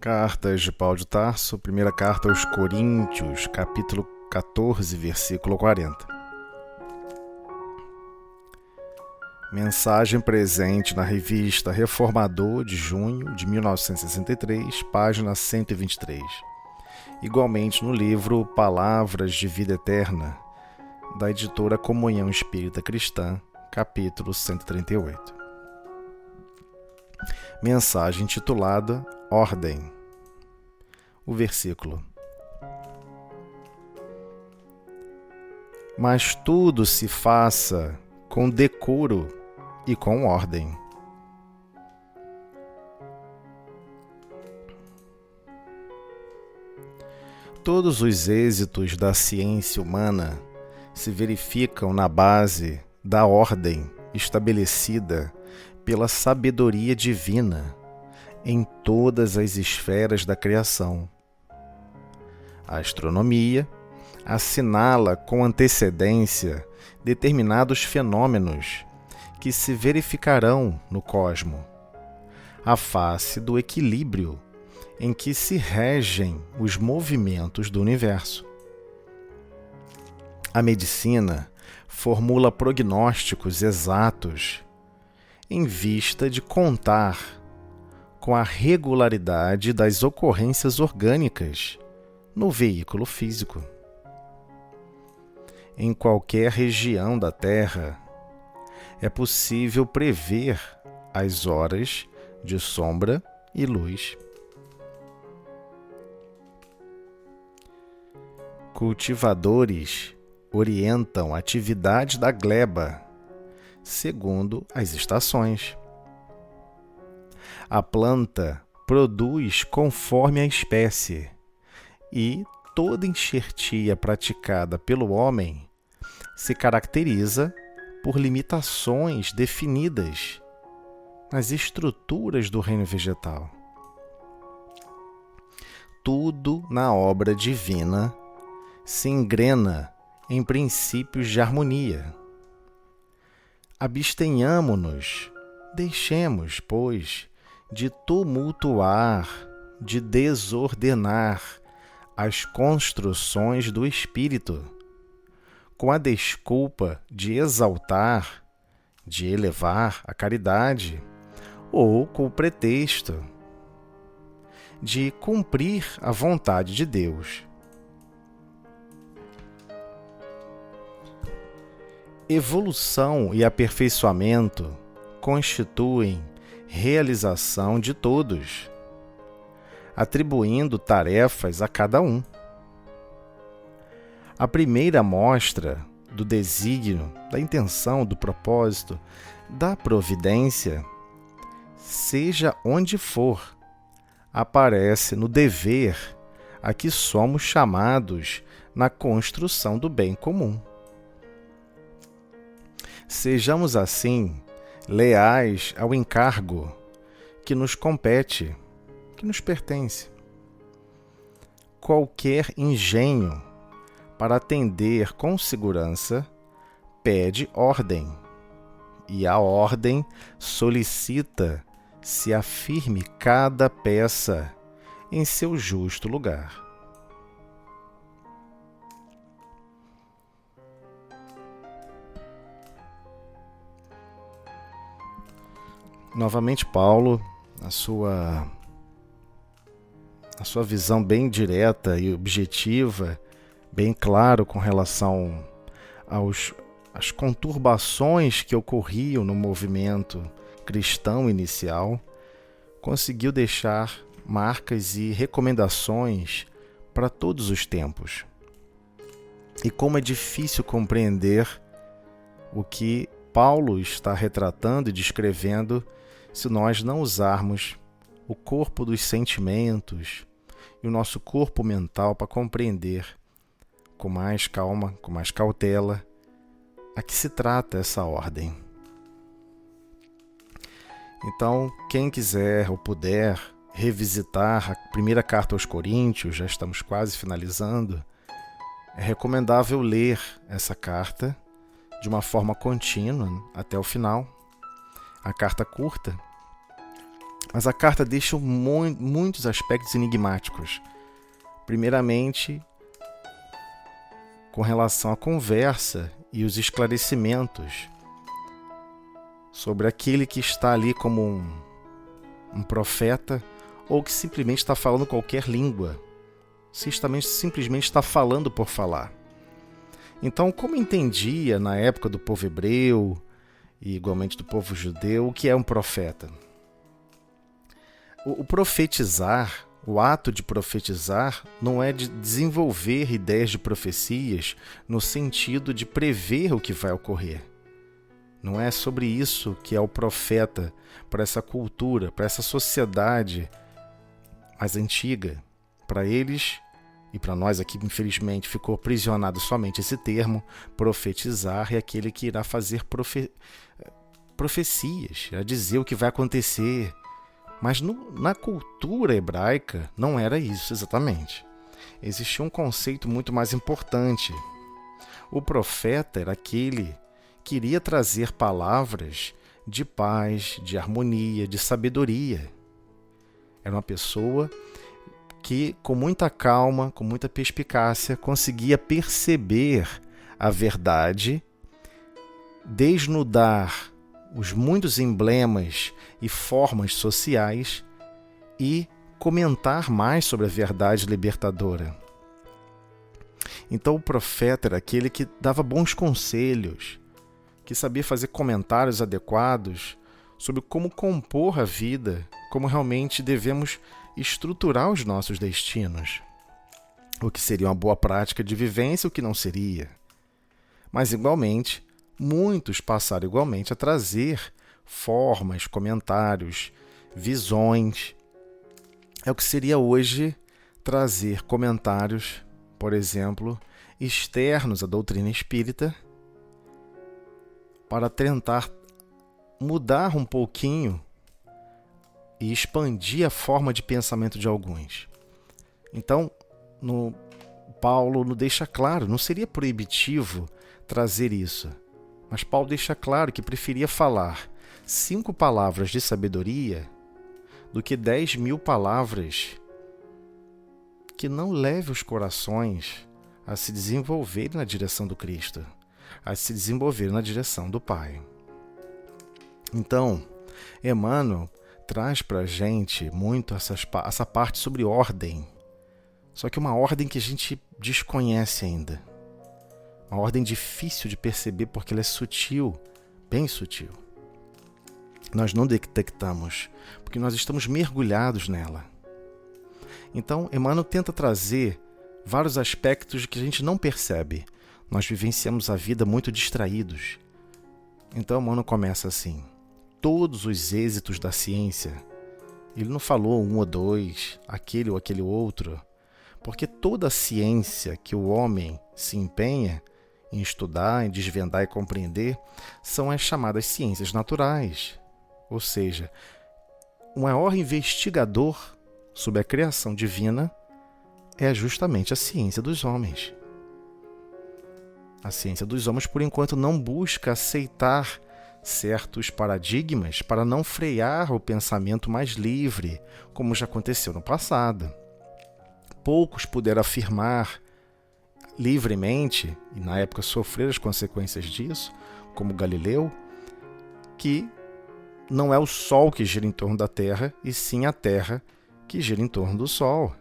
Cartas de Paulo de Tarso, primeira carta aos Coríntios, capítulo 14, versículo 40. Mensagem presente na revista Reformador de junho de 1963, página 123. Igualmente no livro Palavras de Vida Eterna, da editora Comunhão Espírita Cristã, capítulo 138. Mensagem intitulada Ordem. O versículo: Mas tudo se faça com decoro e com ordem. Todos os êxitos da ciência humana se verificam na base da ordem estabelecida pela sabedoria divina em todas as esferas da criação. A astronomia assinala com antecedência determinados fenômenos que se verificarão no cosmo, à face do equilíbrio em que se regem os movimentos do universo. A medicina formula prognósticos exatos em vista de contar com a regularidade das ocorrências orgânicas no veículo físico. Em qualquer região da Terra, é possível prever as horas de sombra e luz. Cultivadores orientam a atividade da gleba segundo as estações. A planta produz conforme a espécie, e toda enxertia praticada pelo homem se caracteriza por limitações definidas nas estruturas do reino vegetal. Tudo na obra divina se engrena em princípios de harmonia. Abstenhamo-nos, deixemos, pois, de tumultuar, de desordenar as construções do espírito, com a desculpa de exaltar, de elevar a caridade, ou com o pretexto de cumprir a vontade de Deus. Evolução e aperfeiçoamento constituem realização de todos, atribuindo tarefas a cada um. A primeira mostra do desígnio, da intenção, do propósito, da providência, seja onde for, aparece no dever a que somos chamados na construção do bem comum. Sejamos, assim, leais ao encargo que nos compete, que nos pertence. Qualquer engenho para atender com segurança pede ordem, e a ordem solicita se afirme cada peça em seu justo lugar. Novamente, Paulo, a sua visão bem direta e objetiva, bem claro com relação às conturbações que ocorriam no movimento cristão inicial, conseguiu deixar marcas e recomendações para todos os tempos. E como é difícil compreender o que Paulo está retratando e descrevendo se nós não usarmos o corpo dos sentimentos e o nosso corpo mental para compreender com mais calma, com mais cautela, a que se trata essa ordem. Então, quem quiser ou puder revisitar a primeira carta aos Coríntios, já estamos quase finalizando, é recomendável ler essa carta de uma forma contínua até o final. A carta curta, Mas a carta deixa muitos aspectos enigmáticos. Primeiramente, com relação à conversa e os esclarecimentos sobre aquele que está ali como um profeta ou que simplesmente está falando qualquer língua, simplesmente está falando por falar. Então, como entendia na época do povo hebreu e igualmente do povo judeu, o que é um profeta? O profetizar, o ato de profetizar, não é de desenvolver ideias de profecias no sentido de prever o que vai ocorrer. Não é sobre isso que é o profeta para essa cultura, para essa sociedade mais antiga. Para eles e para nós aqui, infelizmente, ficou aprisionado somente esse termo, profetizar é aquele que irá fazer profecias, irá dizer o que vai acontecer. Mas na cultura hebraica não era isso exatamente. Existia um conceito muito mais importante. O profeta era aquele que iria trazer palavras de paz, de harmonia, de sabedoria. Era uma pessoa que, com muita calma, com muita perspicácia, conseguia perceber a verdade, desnudar os muitos emblemas e formas sociais e comentar mais sobre a verdade libertadora. Então o profeta era aquele que dava bons conselhos, que sabia fazer comentários adequados sobre como compor a vida, como realmente devemos estruturar os nossos destinos. O que seria uma boa prática de vivência, o que não seria. Mas igualmente, muitos passaram igualmente a trazer formas, comentários, visões. É o que seria hoje trazer comentários, por exemplo, externos à doutrina espírita, para tentar mudar um pouquinho e expandir a forma de pensamento de alguns. Então, Paulo nos deixa claro, não seria proibitivo trazer isso, mas Paulo deixa claro que preferia falar 5 palavras de sabedoria do que 10.000 palavras que não levem os corações a se desenvolverem na direção do Cristo, a se desenvolverem na direção do Pai. Então, Emmanuel traz para a gente muito essa parte sobre ordem, só que uma ordem que a gente desconhece ainda. Uma ordem difícil de perceber porque ela é sutil, bem sutil. Nós não detectamos, porque nós estamos mergulhados nela. Então, Emmanuel tenta trazer vários aspectos que a gente não percebe. Nós vivenciamos a vida muito distraídos. Então, Emmanuel começa assim: todos os êxitos da ciência. Ele não falou 1 ou 2, aquele ou aquele outro, porque toda a ciência que o homem se empenha em estudar, em desvendar e compreender, são as chamadas ciências naturais. Ou seja, o maior investigador sobre a criação divina é justamente a ciência dos homens. A ciência dos homens, por enquanto, não busca aceitar certos paradigmas para não frear o pensamento mais livre, como já aconteceu no passado. Poucos puderam afirmar livremente, e na época sofrer as consequências disso, como Galileu, que não é o Sol que gira em torno da Terra, e sim a Terra que gira em torno do Sol.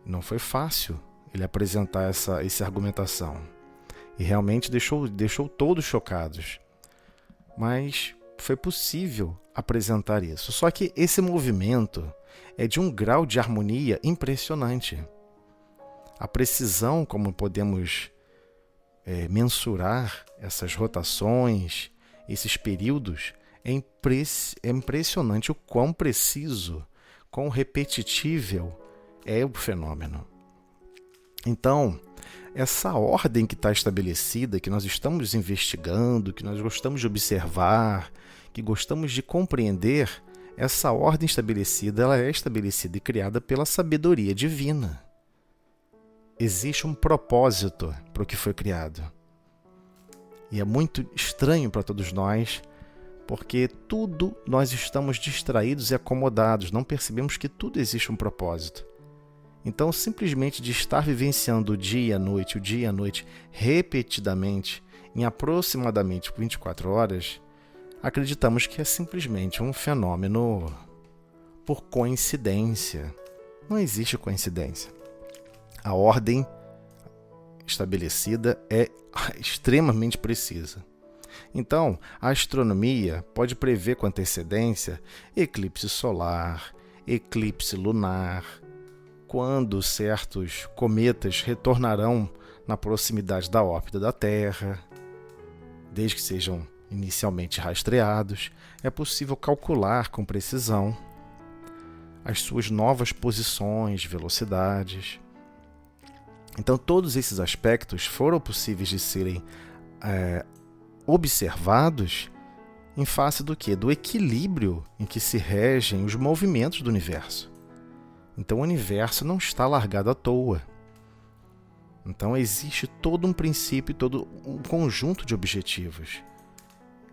Não foi fácil ele apresentar essa argumentação. E realmente deixou todos chocados. Mas foi possível apresentar isso. Só que esse movimento é de um grau de harmonia impressionante. A precisão, como podemos mensurar essas rotações, esses períodos, é impressionante o quão preciso, quão repetitível é o fenômeno. Então, essa ordem que está estabelecida, que nós estamos investigando, que nós gostamos de observar, que gostamos de compreender, essa ordem estabelecida, ela é estabelecida e criada pela sabedoria divina. Existe um propósito para o que foi criado. E é muito estranho para todos nós porque tudo nós estamos distraídos e acomodados, não percebemos que tudo existe um propósito. Então, simplesmente de estar vivenciando o dia e a noite, repetidamente, em aproximadamente 24 horas, acreditamos que é simplesmente um fenômeno por coincidência. Não existe coincidência. A ordem estabelecida é extremamente precisa. Então, a astronomia pode prever com antecedência eclipse solar, eclipse lunar, quando certos cometas retornarão na proximidade da órbita da Terra, desde que sejam inicialmente rastreados, é possível calcular com precisão as suas novas posições, velocidades. Então, todos esses aspectos foram possíveis de serem observados em face do quê? Do equilíbrio em que se regem os movimentos do universo. Então, o universo não está largado à toa. Então, existe todo um princípio, todo um conjunto de objetivos.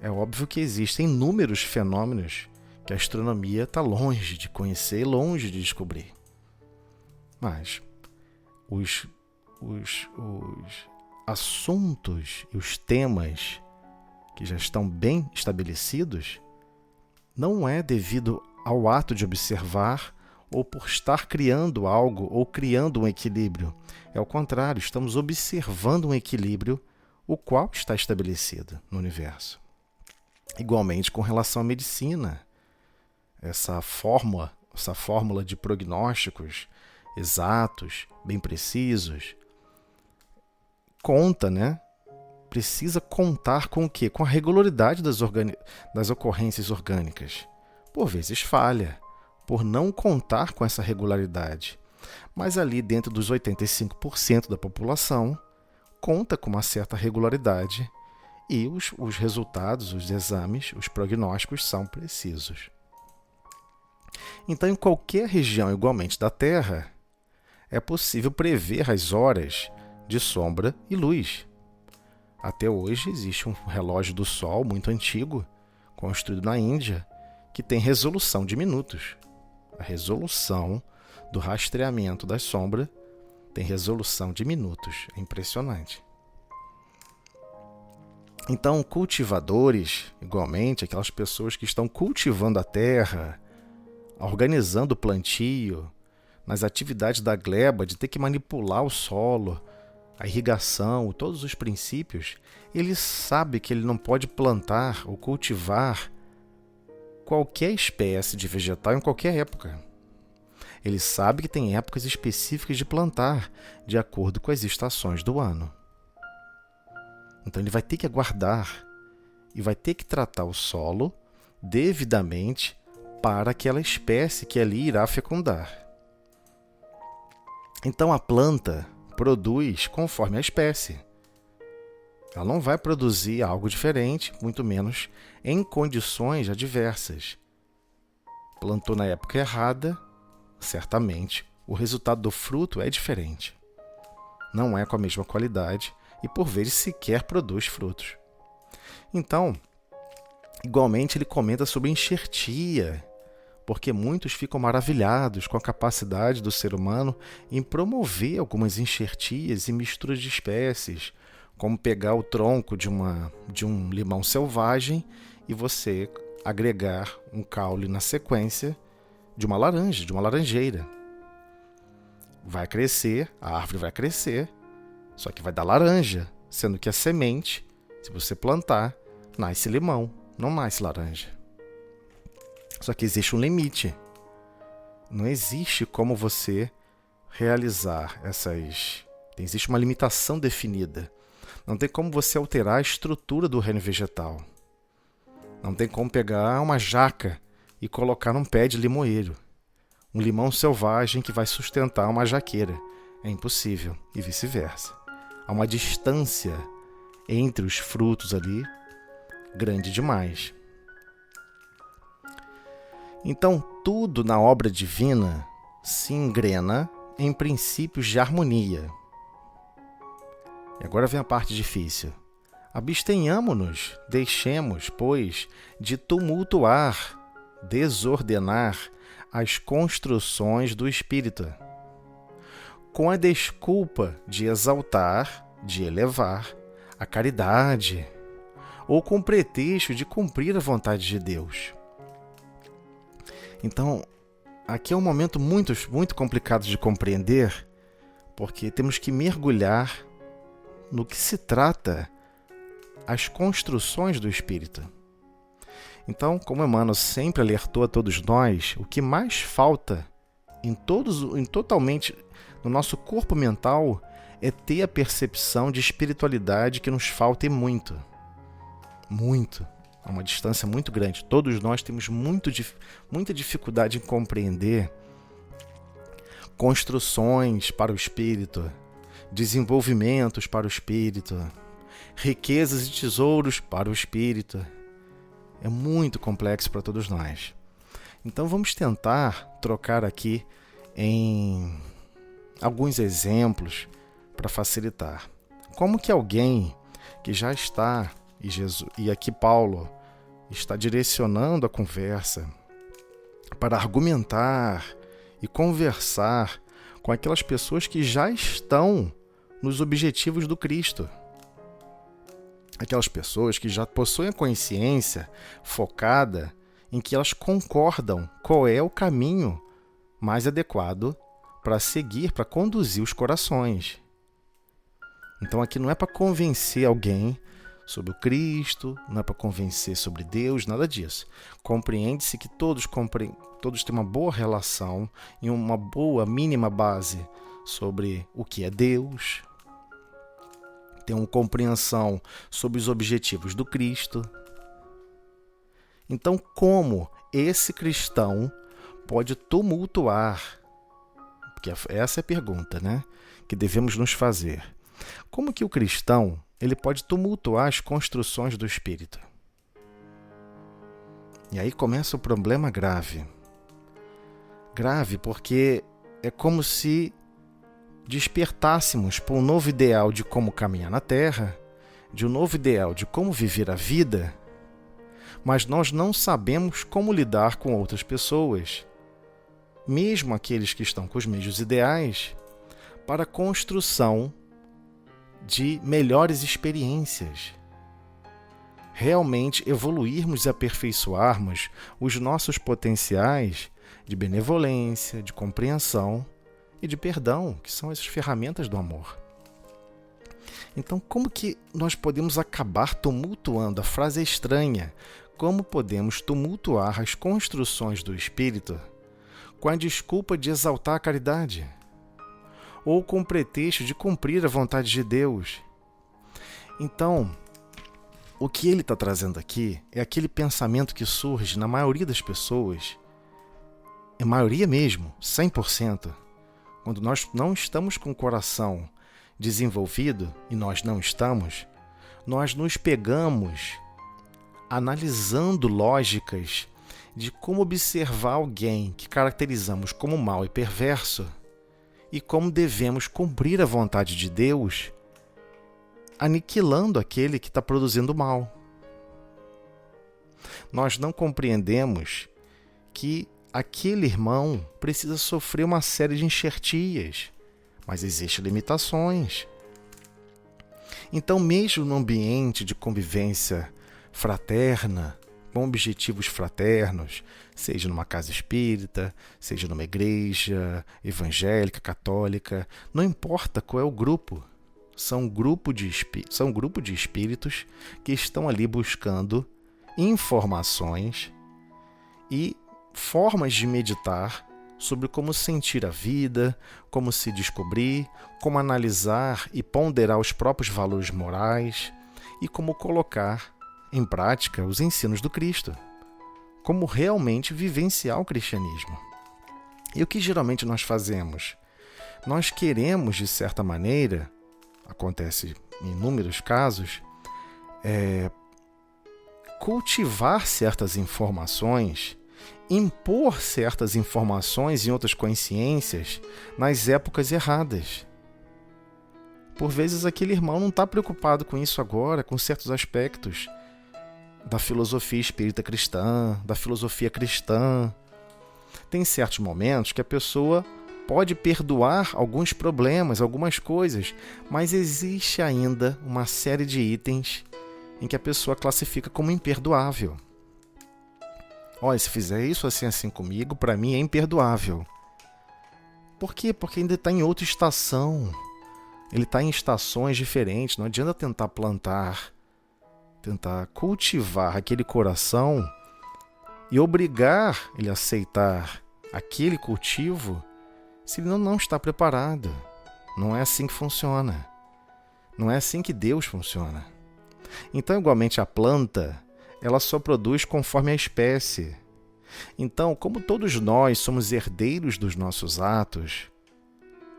É óbvio que existem inúmeros fenômenos que a astronomia está longe de conhecer, longe de descobrir. Mas os assuntos e os temas que já estão bem estabelecidos não é devido ao ato de observar ou por estar criando algo ou criando um equilíbrio. É ao contrário, estamos observando um equilíbrio o qual está estabelecido no universo. Igualmente com relação à medicina, essa fórmula de prognósticos exatos, bem precisos, conta, né? Precisa contar com o quê? Com a regularidade das ocorrências orgânicas. Por vezes falha, por não contar com essa regularidade. Mas ali dentro dos 85% da população, conta com uma certa regularidade e os resultados, os exames, os prognósticos são precisos. Então, em qualquer região igualmente da Terra, é possível prever as horas de sombra e luz. Até hoje existe um relógio do Sol muito antigo, construído na Índia, que tem resolução de minutos. A resolução do rastreamento da sombra tem resolução de minutos. É impressionante. Então, cultivadores, igualmente, aquelas pessoas que estão cultivando a terra, organizando o plantio, nas atividades da gleba, de ter que manipular o solo, a irrigação, todos os princípios, ele sabe que ele não pode plantar ou cultivar qualquer espécie de vegetal em qualquer época. Ele sabe que tem épocas específicas de plantar, de acordo com as estações do ano. Então ele vai ter que aguardar e vai ter que tratar o solo devidamente para aquela espécie que ali irá fecundar. Então a planta produz conforme a espécie. Ela não vai produzir algo diferente, muito menos em condições adversas. Plantou na época errada, certamente o resultado do fruto é diferente. Não é com a mesma qualidade e por vezes sequer produz frutos. Então, igualmente ele comenta sobre enxertia, porque muitos ficam maravilhados com a capacidade do ser humano em promover algumas enxertias e misturas de espécies, como pegar o tronco de um limão selvagem e você agregar um caule na sequência de uma laranja, de uma laranjeira. Vai crescer, a árvore vai crescer, só que vai dar laranja, sendo que a semente, se você plantar, nasce limão, não nasce laranja. Só que existe um limite. Não existe como você realizar essas... Existe uma limitação definida. Não tem como você alterar a estrutura do reino vegetal. Não tem como pegar uma jaca e colocar num pé de limoeiro. Um limão selvagem que vai sustentar uma jaqueira. É impossível, e vice-versa. Há uma distância entre os frutos ali grande demais. Então, tudo na obra divina se engrena em princípios de harmonia. E agora vem a parte difícil. Abstenhamo-nos, deixemos, pois, de tumultuar, desordenar as construções do Espírito, com a desculpa de exaltar, de elevar a caridade, ou com pretexto de cumprir a vontade de Deus. Então, aqui é um momento muito complicado de compreender, porque temos que mergulhar no que se trata as construções do Espírito. Então, como Emmanuel sempre alertou a todos nós, o que mais falta totalmente no nosso corpo mental é ter a percepção de espiritualidade que nos falta e muito. Muito. É uma distância muito grande. Todos nós temos muita dificuldade em compreender construções para o espírito, desenvolvimentos para o espírito, riquezas e tesouros para o espírito. É muito complexo para todos nós. Então vamos tentar trocar aqui em alguns exemplos para facilitar. Como que alguém que já está, e aqui Paulo está direcionando a conversa para argumentar e conversar com aquelas pessoas que já estão nos objetivos do Cristo. Aquelas pessoas que já possuem a consciência focada em que elas concordam qual é o caminho mais adequado para seguir, para conduzir os corações. Então aqui não é para convencer alguém sobre o Cristo, não é para convencer sobre Deus, nada disso. Compreende-se que todos têm uma boa relação e uma boa mínima base sobre o que é Deus, tem uma compreensão sobre os objetivos do Cristo. Então, como esse cristão pode tumultuar? Porque essa é a pergunta, né, que devemos nos fazer. Como que o cristão ele pode tumultuar as construções do Espírito? E aí começa o problema grave. Grave porque é como se despertássemos para um novo ideal de como caminhar na Terra, de um novo ideal de como viver a vida, mas nós não sabemos como lidar com outras pessoas, mesmo aqueles que estão com os mesmos ideais, para a construção de melhores experiências. Realmente evoluirmos e aperfeiçoarmos os nossos potenciais de benevolência, de compreensão e de perdão, que são essas ferramentas do amor. Então, como que nós podemos acabar tumultuando? A frase é estranha. Como podemos tumultuar as construções do Espírito com a desculpa de exaltar a caridade? Ou com o pretexto de cumprir a vontade de Deus? Então, o que ele está trazendo aqui é aquele pensamento que surge na maioria das pessoas, é maioria mesmo, 100%, quando nós não estamos com o coração desenvolvido, e nós não estamos, nós nos pegamos analisando lógicas de como observar alguém que caracterizamos como mau e perverso e como devemos cumprir a vontade de Deus, aniquilando aquele que está produzindo mal. Nós não compreendemos que aquele irmão precisa sofrer uma série de enxertias, mas existem limitações. Então, mesmo no ambiente de convivência fraterna, com objetivos fraternos, seja numa casa espírita, seja numa igreja evangélica, católica, não importa qual é o grupo, são grupo de espíritos que estão ali buscando informações e formas de meditar sobre como sentir a vida, como se descobrir, como analisar e ponderar os próprios valores morais e como colocar em prática os ensinos do Cristo, como realmente vivenciar o cristianismo. E o que geralmente nós fazemos? Nós queremos, de certa maneira, acontece em inúmeros casos, cultivar certas informações, impor certas informações em outras consciências nas épocas erradas. Por vezes aquele irmão não está preocupado com isso agora, com certos aspectos da filosofia espírita cristã, da filosofia cristã. Tem certos momentos que a pessoa pode perdoar alguns problemas, algumas coisas, mas existe ainda uma série de itens em que a pessoa classifica como imperdoável. Olha, se fizer isso assim comigo, para mim é imperdoável. Por quê? Porque ainda está em outra estação. Ele está em estações diferentes. Não adianta tentar plantar, tentar cultivar aquele coração e obrigar ele a aceitar aquele cultivo se ele não está preparado. Não é assim que funciona. Não é assim que Deus funciona. Então, igualmente, a planta, ela só produz conforme a espécie. Então, como todos nós somos herdeiros dos nossos atos,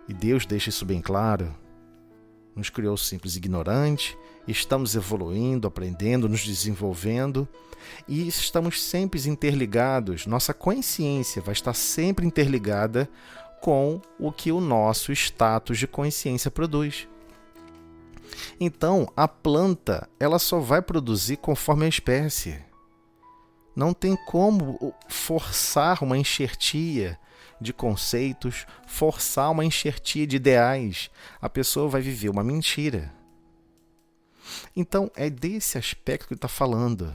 e Deus deixa isso bem claro, nos criou simples e ignorante, estamos evoluindo, aprendendo, nos desenvolvendo, e estamos sempre interligados. Nossa consciência vai estar sempre interligada com o que o nosso status de consciência produz. Então, a planta, ela só vai produzir conforme a espécie. Não tem como forçar uma enxertia de conceitos, forçar uma enxertia de ideais. A pessoa vai viver uma mentira. Então, é desse aspecto que ele está falando.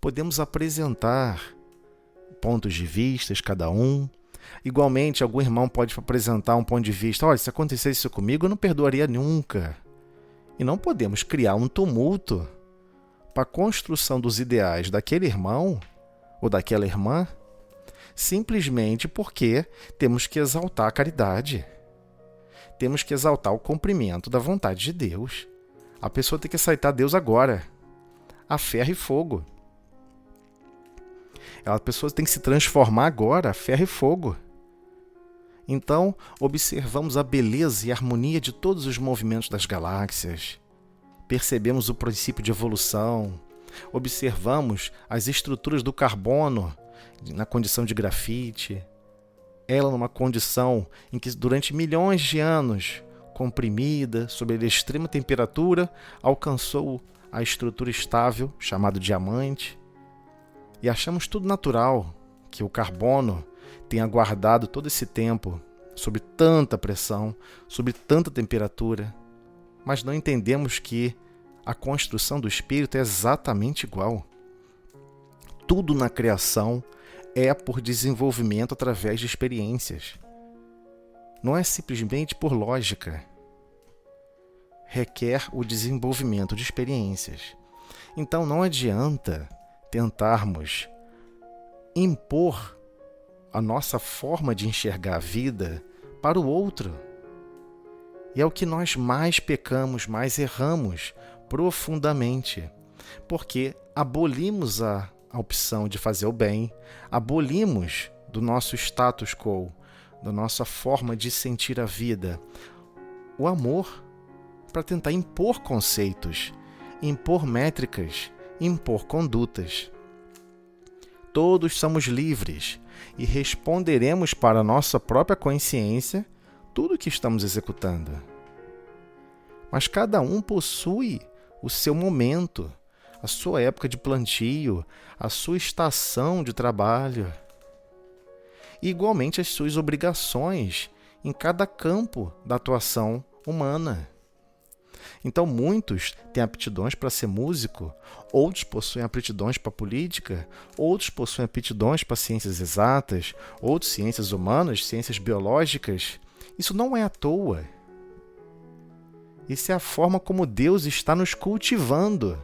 Podemos apresentar pontos de vista, cada um. Igualmente, algum irmão pode apresentar um ponto de vista. Olha, se acontecesse isso comigo, eu não perdoaria nunca. E não podemos criar um tumulto para a construção dos ideais daquele irmão ou daquela irmã, simplesmente porque temos que exaltar a caridade. Temos que exaltar o cumprimento da vontade de Deus. A pessoa tem que aceitar Deus agora, a ferro e fogo. A pessoa tem que se transformar agora, a ferro e fogo. Então, observamos a beleza e a harmonia de todos os movimentos das galáxias. Percebemos o princípio de evolução. Observamos as estruturas do carbono na condição de grafite. Ela numa condição em que durante milhões de anos, comprimida, sob a extrema temperatura, alcançou a estrutura estável, chamada diamante. E achamos tudo natural, que o carbono tenha guardado todo esse tempo sob tanta pressão, sob tanta temperatura, mas não entendemos que a construção do espírito é exatamente igual. Tudo na criação é por desenvolvimento através de experiências. Não é simplesmente por lógica. Requer o desenvolvimento de experiências. Então não adianta tentarmos impor a nossa forma de enxergar a vida para o outro. E é o que nós mais pecamos, mais erramos profundamente, porque abolimos a opção de fazer o bem, abolimos do nosso status quo, da nossa forma de sentir a vida, o amor, para tentar impor conceitos, impor métricas, impor condutas. Todos somos livres e responderemos para a nossa própria consciência tudo o que estamos executando. Mas cada um possui o seu momento, a sua época de plantio, a sua estação de trabalho. E igualmente as suas obrigações em cada campo da atuação humana. Então muitos têm aptidões para ser músico, outros possuem aptidões para política, outros possuem aptidões para ciências exatas, outros ciências humanas, ciências biológicas. Isso não é à toa. Isso é a forma como Deus está nos cultivando.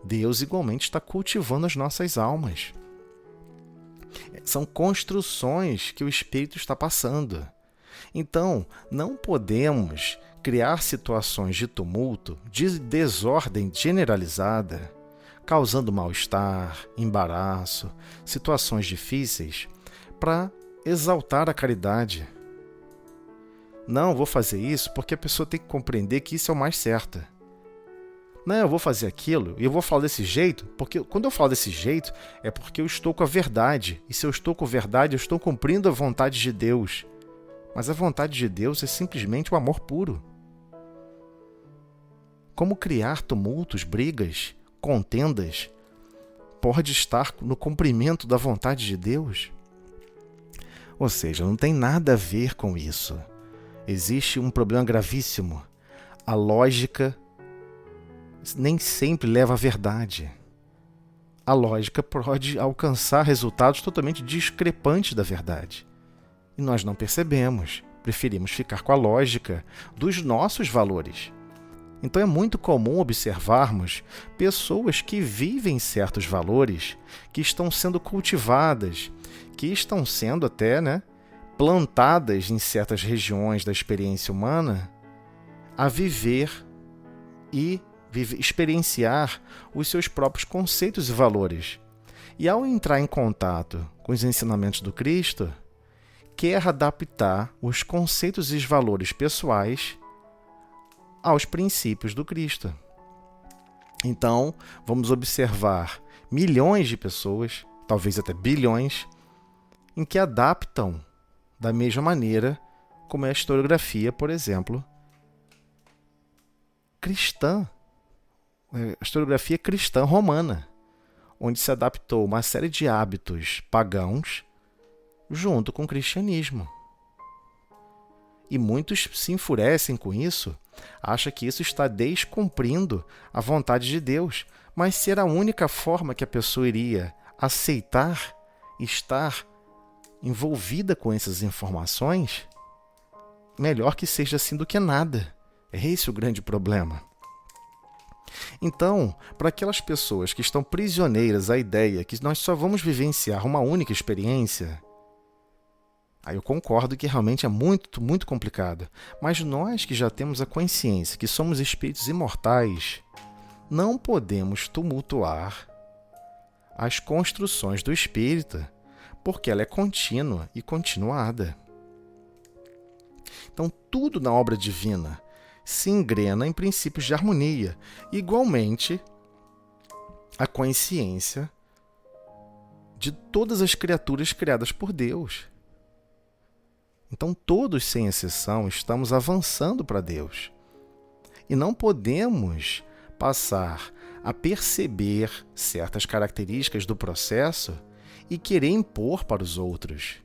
Deus igualmente está cultivando as nossas almas. São construções que o Espírito está passando. Então, não podemos criar situações de tumulto, de desordem generalizada, causando mal-estar, embaraço, situações difíceis, para exaltar a caridade. Não, vou fazer isso porque a pessoa tem que compreender que isso é o mais certo. Não, eu vou fazer aquilo e eu vou falar desse jeito, porque quando eu falo desse jeito é porque eu estou com a verdade. E se eu estou com a verdade, eu estou cumprindo a vontade de Deus. Mas a vontade de Deus é simplesmente o amor puro. Como criar tumultos, brigas, contendas, pode estar no cumprimento da vontade de Deus? Ou seja, não tem nada a ver com isso. Existe um problema gravíssimo. A lógica nem sempre leva à verdade. A lógica pode alcançar resultados totalmente discrepantes da verdade. E nós não percebemos. Preferimos ficar com a lógica dos nossos valores. Então é muito comum observarmos pessoas que vivem certos valores, que estão sendo cultivadas, que estão sendo até, plantadas em certas regiões da experiência humana, a viver e experienciar os seus próprios conceitos e valores. E ao entrar em contato com os ensinamentos do Cristo, quer adaptar os conceitos e os valores pessoais aos princípios do Cristo. Então, vamos observar milhões de pessoas, talvez até bilhões, em que adaptam da mesma maneira como é a historiografia, por exemplo, cristã, a historiografia cristã romana, onde se adaptou uma série de hábitos pagãos junto com o cristianismo. E muitos se enfurecem com isso, acham que isso está descumprindo a vontade de Deus, mas se era a única forma que a pessoa iria aceitar estar envolvida com essas informações, melhor que seja assim do que nada. É esse o grande problema. Então, para aquelas pessoas que estão prisioneiras à ideia que nós só vamos vivenciar uma única experiência, aí eu concordo que realmente é muito, muito complicado. Mas nós que já temos a consciência que somos espíritos imortais, não podemos tumultuar as construções do espírita, porque ela é contínua e continuada. Então, tudo na obra divina se engrena em princípios de harmonia. Igualmente, a consciência de todas as criaturas criadas por Deus. Então, todos, sem exceção, estamos avançando para Deus. E não podemos passar a perceber certas características do processo e querer impor para os outros.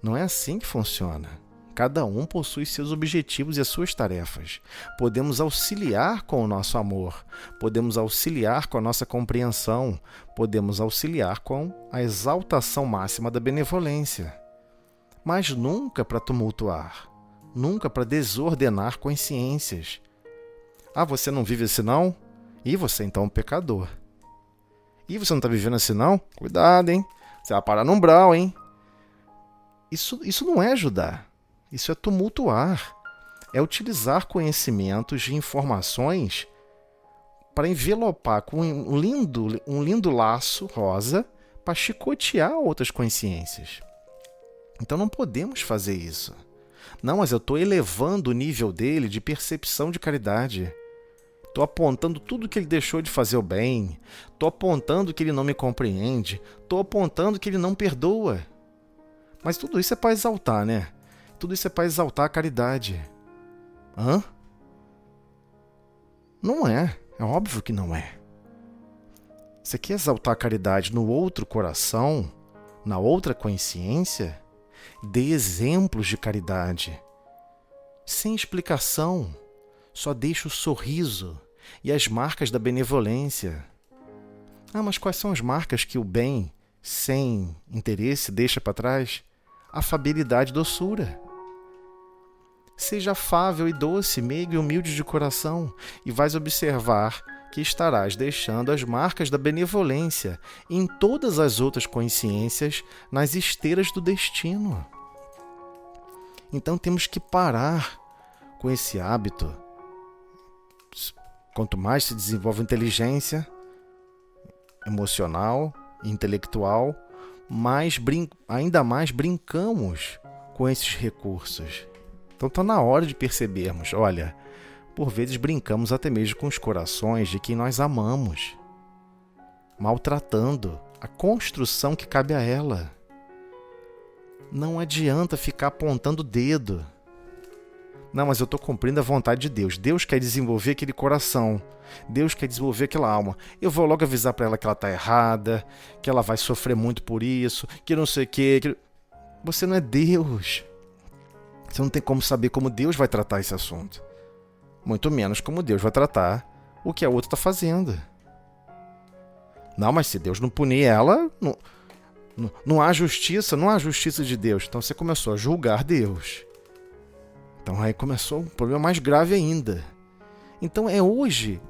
Não é assim que funciona. Cada um possui seus objetivos e as suas tarefas. Podemos auxiliar com o nosso amor, podemos auxiliar com a nossa compreensão, podemos auxiliar com a exaltação máxima da benevolência. Mas nunca para tumultuar, nunca para desordenar consciências. Ah, você não vive assim não? E você então é um pecador. E você não está vivendo assim não? Cuidado, hein? Você vai parar no umbral, hein? Isso não é ajudar. Isso é tumultuar. É utilizar conhecimentos e informações para envelopar com um lindo laço rosa para chicotear outras consciências. Então não podemos fazer isso. Não, mas eu estou elevando o nível dele de percepção de caridade. Estou apontando tudo que ele deixou de fazer o bem. Estou apontando que ele não me compreende. Estou apontando que ele não perdoa. Mas tudo isso é para exaltar, né? Tudo isso é para exaltar a caridade. Hã? Não é. É óbvio que não é. Você quer exaltar a caridade no outro coração, na outra consciência? Dê exemplos de caridade. Sem explicação. Só deixa o sorriso e as marcas da benevolência. Ah, mas quais são as marcas que o bem, sem interesse, deixa para trás? Afabilidade e doçura. Seja afável e doce, meigo e humilde de coração, e vais observar que estarás deixando as marcas da benevolência em todas as outras consciências nas esteiras do destino. Então temos que parar com esse hábito. Quanto mais se desenvolve a inteligência emocional e intelectual, ainda mais brincamos com esses recursos. Então está na hora de percebermos, olha, por vezes brincamos até mesmo com os corações de quem nós amamos, maltratando a construção que cabe a ela. Não adianta ficar apontando o dedo. Não, mas eu estou cumprindo a vontade de Deus. Deus quer desenvolver aquele coração. Deus quer desenvolver aquela alma. Eu vou logo avisar para ela que ela está errada, que ela vai sofrer muito por isso, que não sei o quê. Você não é Deus. Você não tem como saber como Deus vai tratar esse assunto. Muito menos como Deus vai tratar o que a outra está fazendo. Não, mas se Deus não punir ela, não há justiça, não há justiça de Deus. Então você começou a julgar Deus. Então aí começou um problema mais grave ainda. Então é hoje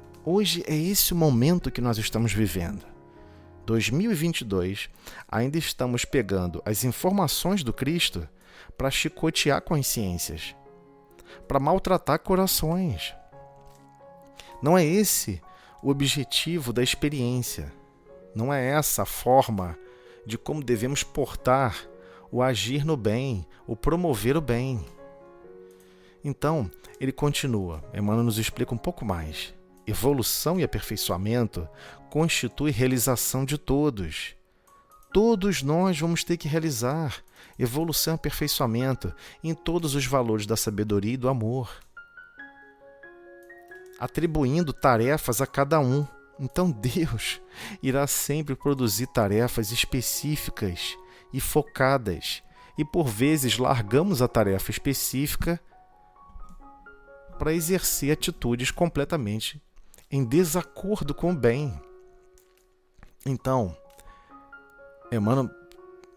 é esse o momento que nós estamos vivendo. 2022, ainda estamos pegando as informações do Cristo para chicotear consciências, para maltratar corações. Não é esse o objetivo da experiência. Não é essa a forma de como devemos portar o agir no bem, o promover o bem. Então, ele continua. Emmanuel nos explica um pouco mais. Evolução e aperfeiçoamento constitui realização de todos. Todos nós vamos ter que realizar evolução e aperfeiçoamento em todos os valores da sabedoria e do amor, atribuindo tarefas a cada um. Então Deus irá sempre produzir tarefas específicas e focadas, e por vezes largamos a tarefa específica para exercer atitudes completamente em desacordo com o bem. Então, Emmanuel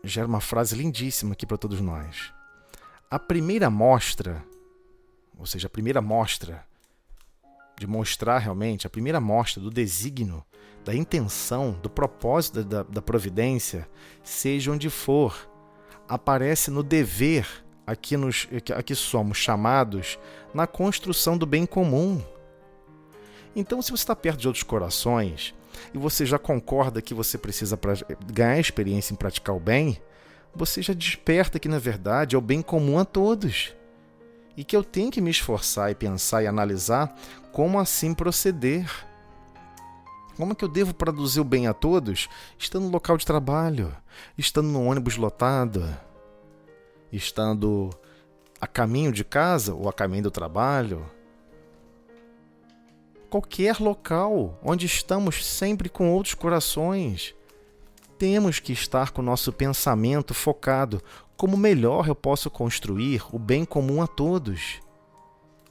gera uma frase lindíssima aqui para todos nós. A primeira mostra, ou seja, a primeira mostra de mostrar realmente, a primeira mostra do desígnio, da intenção, do propósito da providência, seja onde for, aparece no dever a que somos chamados na construção do bem comum. Então, se você está perto de outros corações e você já concorda que você precisa ganhar experiência em praticar o bem, você já desperta que, na verdade, é o bem comum a todos. E que eu tenho que me esforçar e pensar e analisar como assim proceder. Como é que eu devo produzir o bem a todos, estando no local de trabalho, estando no ônibus lotado, estando a caminho de casa ou a caminho do trabalho? Qualquer local onde estamos sempre com outros corações, temos que estar com o nosso pensamento focado. Como melhor eu posso construir o bem comum a todos?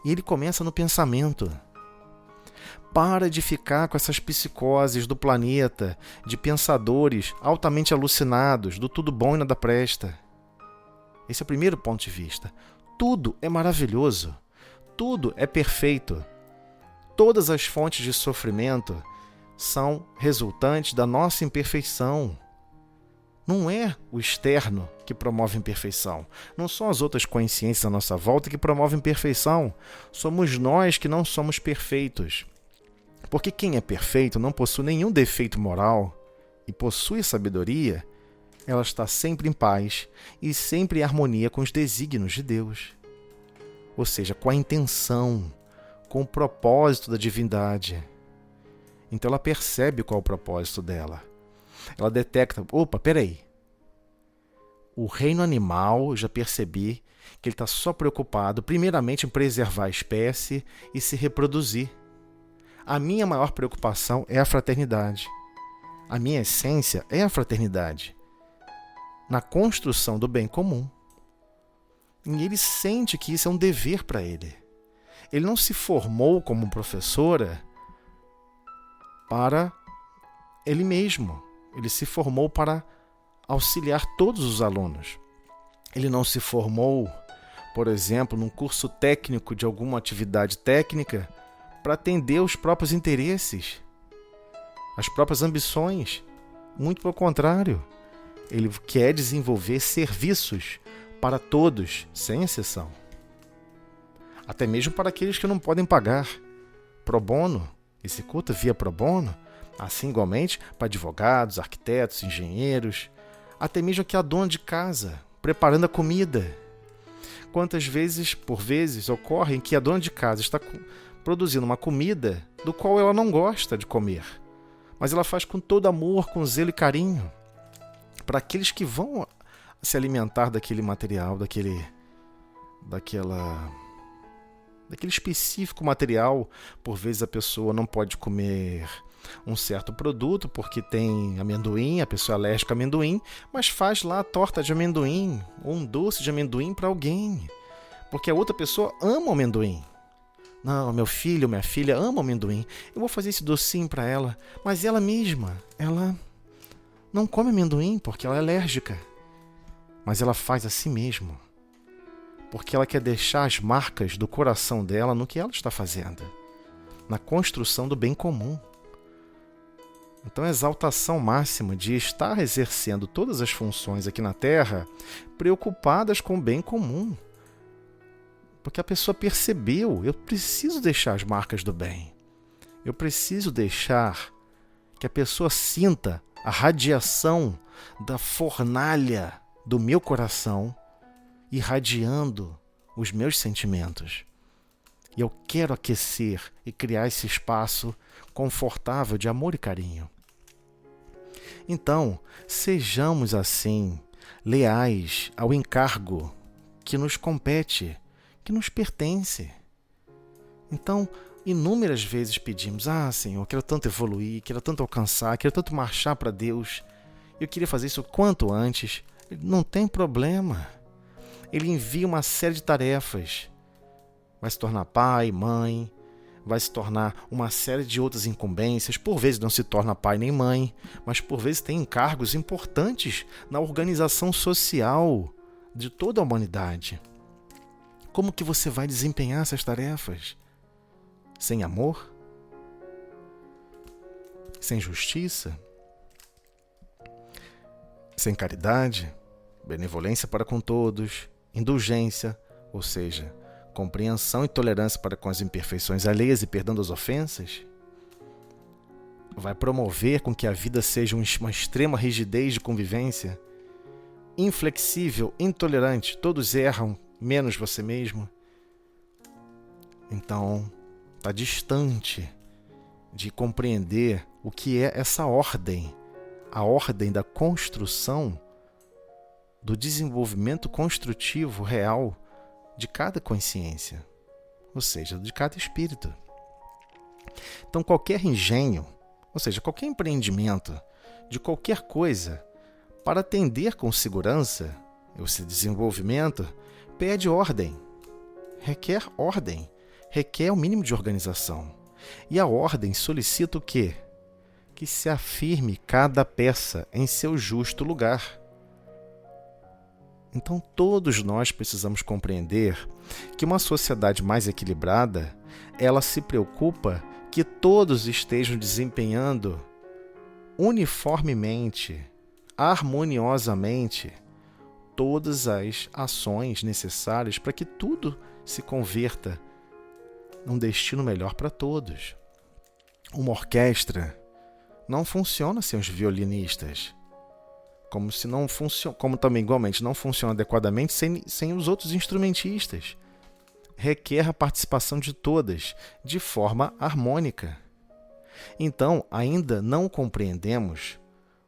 E ele começa no pensamento. Para de ficar com essas psicoses do planeta, de pensadores altamente alucinados, do tudo bom e nada presta. Esse é o primeiro ponto de vista. Tudo é maravilhoso. Tudo é perfeito. Todas as fontes de sofrimento são resultantes da nossa imperfeição. Não é o externo que promove imperfeição. Não são as outras consciências à nossa volta que promovem imperfeição. Somos nós que não somos perfeitos. Porque quem é perfeito não possui nenhum defeito moral e possui sabedoria, ela está sempre em paz e sempre em harmonia com os desígnios de Deus. Ou seja, com a intenção, com o propósito da divindade. Então ela percebe qual é o propósito dela. Ela detecta, opa, peraí. O reino animal, eu já percebi que ele está só preocupado, primeiramente, em preservar a espécie e se reproduzir. A minha maior preocupação é a fraternidade. A minha essência é a fraternidade. Na construção do bem comum. E ele sente que isso é um dever para ele. Ele não se formou como professora para ele mesmo. Ele se formou para auxiliar todos os alunos. Ele não se formou, por exemplo, num curso técnico de alguma atividade técnica para atender os próprios interesses, as próprias ambições. Muito pelo contrário. Ele quer desenvolver serviços para todos, sem exceção. Até mesmo para aqueles que não podem pagar. Pro bono, executa via pro bono, assim igualmente para advogados, arquitetos, engenheiros, até mesmo aqui a dona de casa, preparando a comida. Quantas vezes, por vezes, ocorre que a dona de casa está produzindo uma comida do qual ela não gosta de comer, mas ela faz com todo amor, com zelo e carinho, para aqueles que vão se alimentar daquele material, daquela daquele específico material. Por vezes a pessoa não pode comer um certo produto porque tem amendoim, a pessoa é alérgica a amendoim, mas faz lá a torta de amendoim ou um doce de amendoim para alguém, porque a outra pessoa ama o amendoim. Não, meu filho, minha filha ama amendoim, eu vou fazer esse docinho para ela, mas ela mesma, ela não come amendoim porque ela é alérgica, mas ela faz a si mesma, porque ela quer deixar as marcas do coração dela no que ela está fazendo, na construção do bem comum. Então, a exaltação máxima de estar exercendo todas as funções aqui na Terra preocupadas com o bem comum. Porque a pessoa percebeu, eu preciso deixar as marcas do bem. Eu preciso deixar que a pessoa sinta a radiação da fornalha do meu coração irradiando os meus sentimentos. E eu quero aquecer e criar esse espaço confortável de amor e carinho. Então, sejamos assim, leais ao encargo que nos compete, que nos pertence. Então, inúmeras vezes pedimos, Senhor, eu quero tanto evoluir, quero tanto alcançar, quero tanto marchar para Deus. Eu queria fazer isso quanto antes. Não tem problema. Ele envia uma série de tarefas. Vai se tornar pai, mãe, vai se tornar uma série de outras incumbências. Por vezes não se torna pai nem mãe, mas por vezes tem encargos importantes na organização social de toda a humanidade. Como que você vai desempenhar essas tarefas? Sem amor? Sem justiça? Sem caridade? Benevolência para com todos? Indulgência, ou seja, compreensão e tolerância para com as imperfeições alheias e perdão das ofensas? Vai promover com que a vida seja uma extrema rigidez de convivência? Inflexível, intolerante, todos erram, menos você mesmo? Então, está distante de compreender o que é essa ordem, a ordem da construção, do desenvolvimento construtivo real de cada consciência, ou seja, de cada espírito. Então, qualquer engenho, ou seja, qualquer empreendimento de qualquer coisa, para atender com segurança esse desenvolvimento, pede ordem, requer o mínimo de organização. E a ordem solicita o quê? Que se afirme cada peça em seu justo lugar. Então, todos nós precisamos compreender que uma sociedade mais equilibrada, ela se preocupa que todos estejam desempenhando uniformemente, harmoniosamente, todas as ações necessárias para que tudo se converta num destino melhor para todos. Uma orquestra não funciona sem os violinistas, como também igualmente não funciona adequadamente sem os outros instrumentistas. Requer a participação de todas, de forma harmônica. Então, ainda não compreendemos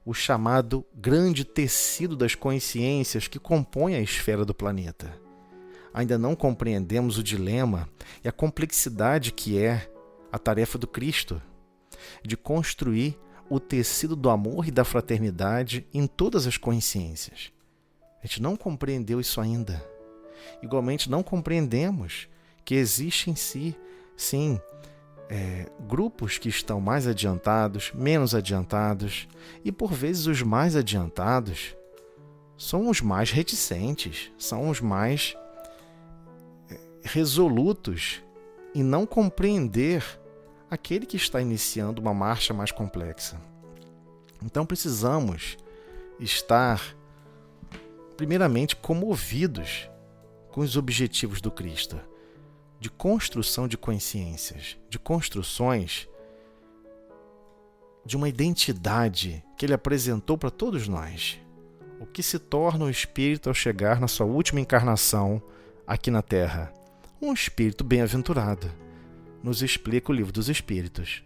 o chamado grande tecido das consciências que compõe a esfera do planeta. Ainda não compreendemos o dilema e a complexidade que é a tarefa do Cristo, de construir o tecido do amor e da fraternidade em todas as consciências. A gente não compreendeu isso ainda. Igualmente, não compreendemos que existem sim, grupos que estão mais adiantados, menos adiantados, e por vezes os mais adiantados são os mais reticentes, são os mais resolutos em não compreender aquele que está iniciando uma marcha mais complexa. Então precisamos estar, primeiramente, comovidos com os objetivos do Cristo, de construção de consciências, de construções de uma identidade que Ele apresentou para todos nós. O que se torna o Espírito ao chegar na sua última encarnação aqui na Terra? Um Espírito bem-aventurado. Nos explica o Livro dos Espíritos.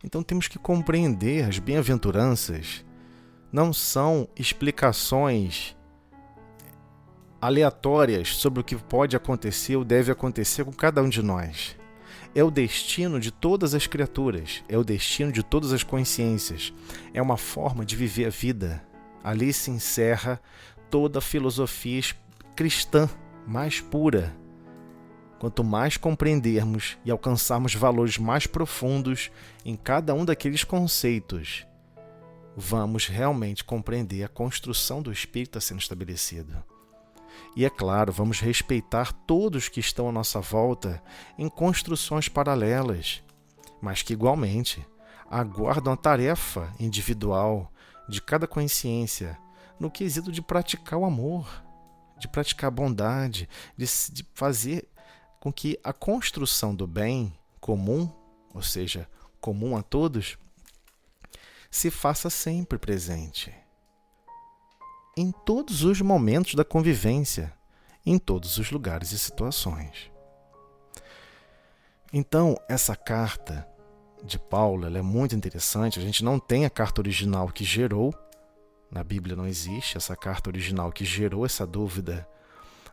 Então temos que compreender as bem-aventuranças não são explicações aleatórias sobre o que pode acontecer ou deve acontecer com cada um de nós. É o destino de todas as criaturas, é o destino de todas as consciências, é uma forma de viver a vida. Ali se encerra toda a filosofia cristã mais pura. Quanto mais compreendermos e alcançarmos valores mais profundos em cada um daqueles conceitos, vamos realmente compreender a construção do espírito a sendo estabelecido. E é claro, vamos respeitar todos que estão à nossa volta em construções paralelas, mas que igualmente aguardam a tarefa individual de cada consciência no quesito de praticar o amor, de praticar a bondade, de fazer com que a construção do bem comum, ou seja, comum a todos, se faça sempre presente. Em todos os momentos da convivência, em todos os lugares e situações. Então, essa carta de Paulo, ela é muito interessante. A gente não tem a carta original que gerou, na Bíblia não existe essa carta original que gerou essa dúvida,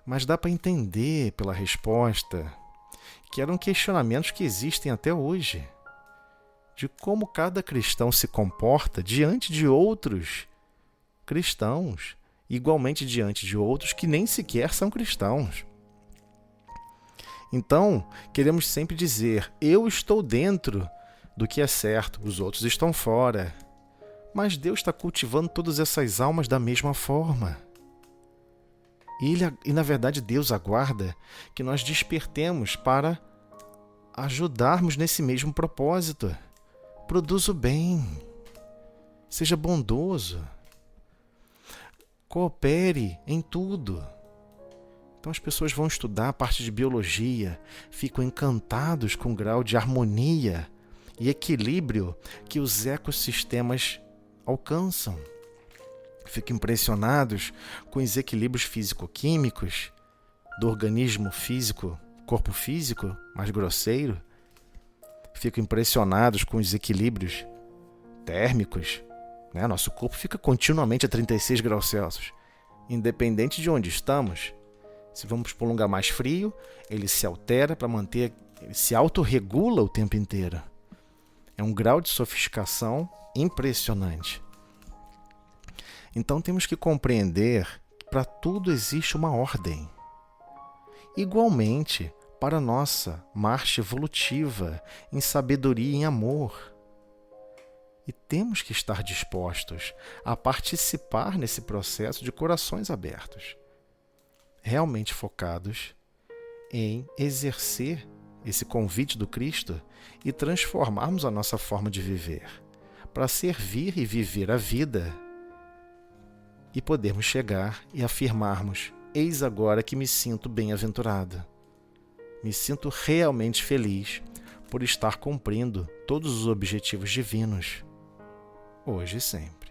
mas dá para entender pela resposta que eram questionamentos que existem até hoje, de como cada cristão se comporta diante de outros cristãos, igualmente diante de outros que nem sequer são cristãos. Então, queremos sempre dizer, eu estou dentro do que é certo, os outros estão fora. Mas Deus está cultivando todas essas almas da mesma forma. E na verdade Deus aguarda que nós despertemos para ajudarmos nesse mesmo propósito. Produza o bem, seja bondoso, coopere em tudo. Então as pessoas vão estudar a parte de biologia, ficam encantados com o grau de harmonia e equilíbrio que os ecossistemas alcançam. Ficam impressionados com os equilíbrios físico-químicos do organismo físico, corpo físico mais grosseiro. Ficam impressionados com os equilíbrios térmicos. Nosso corpo fica continuamente a 36 graus Celsius. Independente de onde estamos, se vamos para um lugar mais frio, ele se altera para manter, ele se autorregula o tempo inteiro. É um grau de sofisticação impressionante. Então temos que compreender que para tudo existe uma ordem. Igualmente, para a nossa marcha evolutiva em sabedoria e em amor. E temos que estar dispostos a participar nesse processo de corações abertos, realmente focados em exercer esse convite do Cristo e transformarmos a nossa forma de viver, para servir e viver a vida e podermos chegar e afirmarmos: eis agora que me sinto bem-aventurado, me sinto realmente feliz por estar cumprindo todos os objetivos divinos, hoje e sempre.